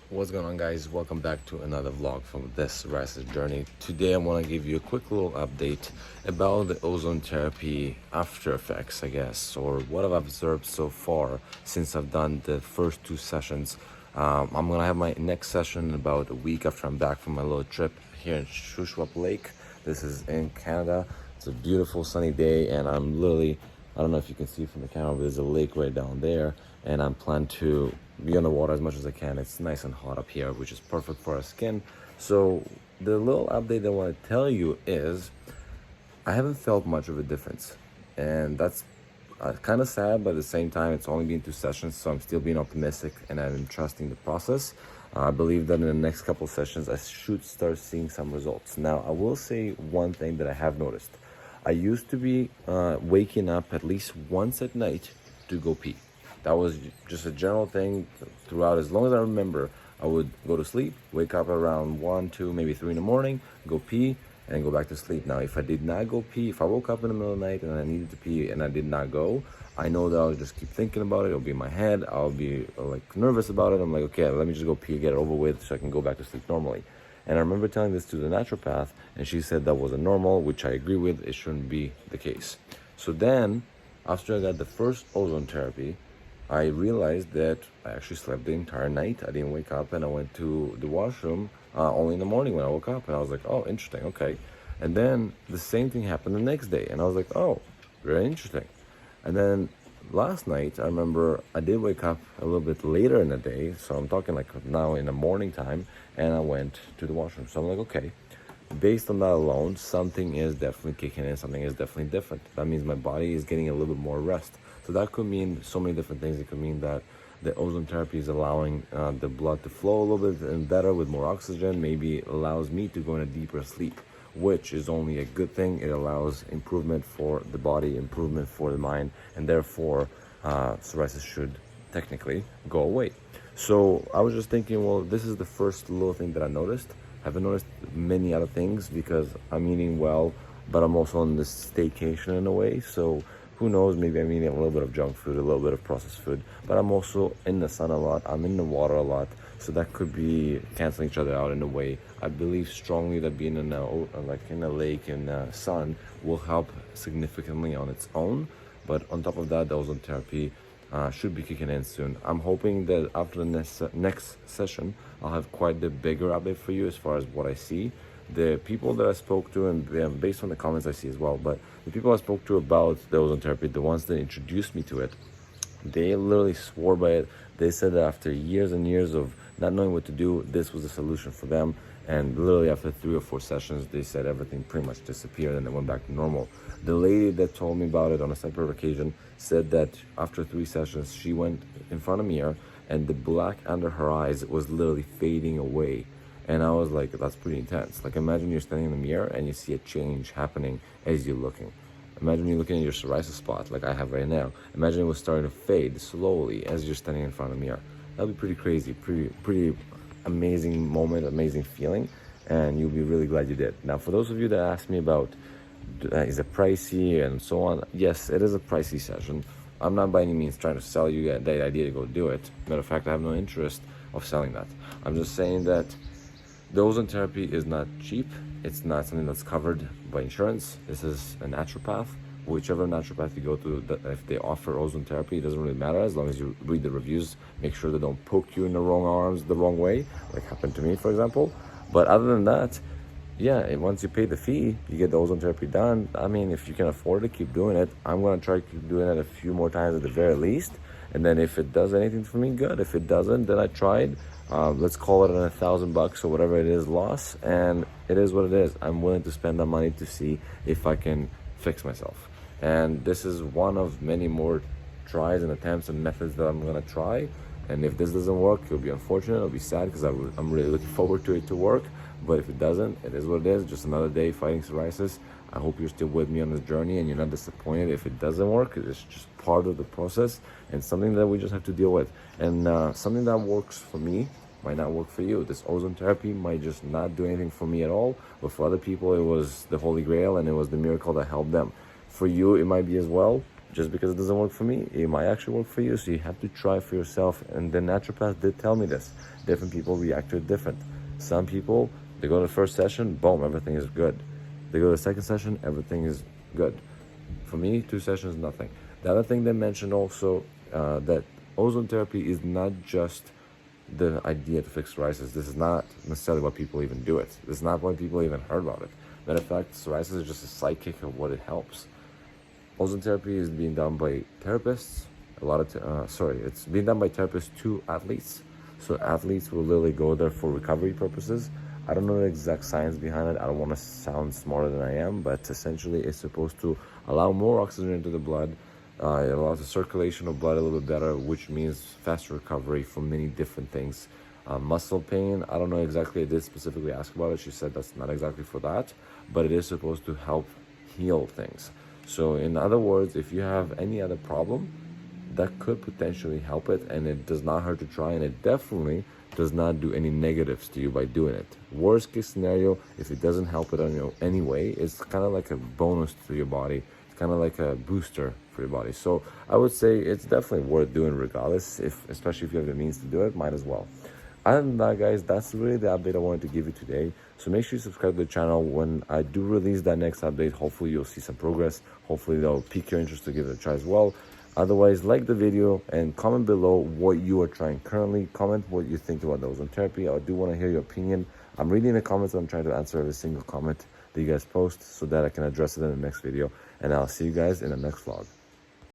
What's going on, guys? Welcome back to another vlog from this psoriasis journey. Today I want to give you a quick little update about the ozone therapy after effects, I guess, or what I've observed so far since I've done the first two sessions. I'm going to have my next session in about a week after I'm back from my little trip here in Shuswap Lake. This is in Canada. It's a beautiful sunny day, and I don't know if you can see from the camera, but there's a lake right down there, and I'm planning to be on the water as much as I can. It's nice and hot up here, which is perfect for our skin. So the little update I want to tell you is I haven't felt much of a difference, and that's kind of sad, but at the same time it's only been two sessions, so I'm still being optimistic and I'm trusting the process. I believe that in the next couple sessions I should start seeing some results. Now I will say one thing that I have noticed. I used to be waking up at least once at night to go pee. That was just a general thing throughout. As long as I remember, I would go to sleep, wake up around 1, 2, maybe 3 in the morning, go pee, and go back to sleep. Now, if I did not go pee, if I woke up in the middle of the night and I needed to pee and I did not go, I know that I'll just keep thinking about it. It'll be in my head. I'll be like nervous about it. I'm like, okay, let me just go pee, get it over with so I can go back to sleep normally. And I remember telling this to the naturopath, and she said that wasn't normal, which I agree with. It shouldn't be the case. So then, after I got the first ozone therapy, I realized that I actually slept the entire night. I didn't wake up, and I went to the washroom only in the morning when I woke up. And I was like, oh, interesting, okay. And then the same thing happened the next day, and I was like, oh, very interesting. And then last night, I remember I did wake up a little bit later in the day, so I'm talking like now in the morning time, and I went to the washroom. So I'm like, okay, based on that alone, something is definitely kicking in, something is definitely different. That means my body is getting a little bit more rest. So that could mean so many different things. It could mean that the ozone therapy is allowing the blood to flow a little bit and better with more oxygen. Maybe it allows me to go in a deeper sleep, which is only a good thing. It allows improvement for the body, improvement for the mind, and therefore psoriasis should technically go away. So I was just thinking, well, this is the first little thing that I noticed. I haven't noticed many other things because I'm eating well, but I'm also on this staycation in a way. So who knows, maybe I'm eating a little bit of junk food, a little bit of processed food, but I'm also in the sun a lot. I'm in the water a lot. So that could be canceling each other out in a way. I believe strongly that being in a lake in the sun will help significantly on its own. But on top of that, the ozone therapy should be kicking in soon. I'm hoping that after the next session, I'll have quite the bigger update for you as far as what I see. The people that I spoke to, and based on the comments I see as well, but the people I spoke to about the ozone therapy, the ones that introduced me to it, they literally swore by it. They said that after years and years of not knowing what to do, this was a solution for them. And literally after 3 or 4 sessions, they said everything pretty much disappeared and it went back to normal. The lady that told me about it on a separate occasion said that after 3 sessions, she went in front of a mirror and the black under her eyes was literally fading away. And I was like, that's pretty intense. Like, imagine you're standing in the mirror and you see a change happening as you're looking. Imagine you're looking at your psoriasis spot like I have right now. Imagine it was starting to fade slowly as you're standing in front of a mirror. That'd be pretty crazy, pretty amazing moment, amazing feeling, and you'll be really glad you did. Now, for those of you that asked me about is it pricey and so on, yes, it is a pricey session. I'm not by any means trying to sell you the idea to go do it. Matter of fact, I have no interest of selling that. I'm just saying that the ozone therapy is not cheap. It's not something that's covered by insurance. This is a naturopath. Whichever naturopath you go to, if they offer ozone therapy, it doesn't really matter as long as you read the reviews. Make sure they don't poke you in the wrong arms the wrong way, like happened to me, for example. But other than that, yeah, once you pay the fee, you get the ozone therapy done. I mean, if you can afford it, keep doing it. I'm going to try to keep doing it a few more times at the very least. And then if it does anything for me, good. If it doesn't, then I tried. Let's call it $1,000 or whatever it is loss. And it is what it is. I'm willing to spend that money to see if I can fix myself. And this is one of many more tries and attempts and methods that I'm going to try. And if this doesn't work, it'll be unfortunate. It'll be sad because I'm really looking forward to it to work. But if it doesn't, it is what it is. Just another day fighting psoriasis. I hope you're still with me on this journey and you're not disappointed if it doesn't work. It's just part of the process and something that we just have to deal with. And something that works for me might not work for you. This ozone therapy might just not do anything for me at all. But for other people, it was the holy grail and it was the miracle that helped them. For you, it might be as well. Just because it doesn't work for me, it might actually work for you. So you have to try for yourself. And the naturopath did tell me this. Different people react to it different. Some people, they go to the first session, boom, everything is good. They go to the second session, everything is good. For me, 2 sessions, nothing. The other thing they mentioned also, that ozone therapy is not just the idea to fix psoriasis. This is not necessarily why people even do it. This is not why people even heard about it. Matter of fact, psoriasis is just a sidekick of what it helps. Ozone therapy is being done by therapists. It's being done by therapists to athletes. So athletes will literally go there for recovery purposes. I don't know the exact science behind it. I don't want to sound smarter than I am, but essentially it's supposed to allow more oxygen into the blood. It allows the circulation of blood a little bit better, which means faster recovery from many different things. Muscle pain, I don't know exactly. I did specifically ask about it. She said that's not exactly for that, but it is supposed to help heal things. So in other words, if you have any other problem, that could potentially help it, and it does not hurt to try, and it definitely does not do any negatives to you by doing it. Worst case scenario, if it doesn't help it on you anyway, it's kind of like a bonus to your body. It's kind of like a booster for your body. So I would say it's definitely worth doing regardless, especially if you have the means to do it, might as well. Other than that, guys, that's really the update I wanted to give you today. So make sure you subscribe to the channel. When I do release that next update, hopefully you'll see some progress. Hopefully that'll pique your interest to give it a try as well. Otherwise, like the video and comment below what you are trying currently. Comment what you think about the ozone therapy. I do want to hear your opinion. I'm reading the comments. I'm trying to answer every single comment that you guys post so that I can address it in the next video. And I'll see you guys in the next vlog.